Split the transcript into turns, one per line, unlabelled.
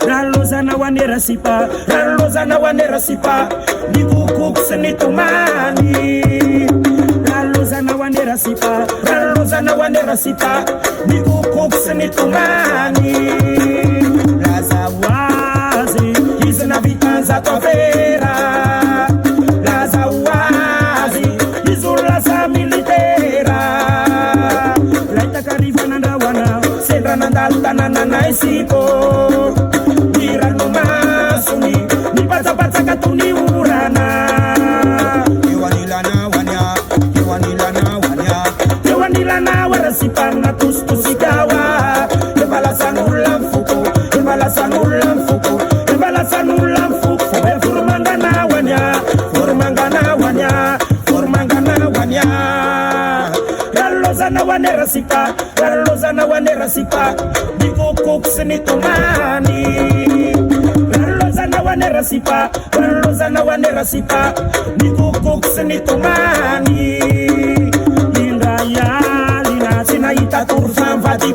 ralozana wanera sipa, ralozana wanera sipa, ni kukuk senitumani. Ralozana wanera sipa, ralozana wanera sipa, ni kukuk senitumani. Raza wazi, izina vitanza tovera. Raza wazi, izula sa militera. Laita karifana ndawana, sendra nandalta nananaisiko. Dirano masuni, ni pata katuni urana. Iwanilana warasipana tusikawa. Ebalasanulam fuku, ebalasanulam fuku, ebalasanulam fuku. Formangana wanya, formangana wanya, formangana wanya. Ralozana wanera sipa, ralozana wanera sipa. Dikukuk senitumani. Ralozana wanera sipa, ralozana wanera sipa. Dikukuk senitumani. Lina sinaita turfan fati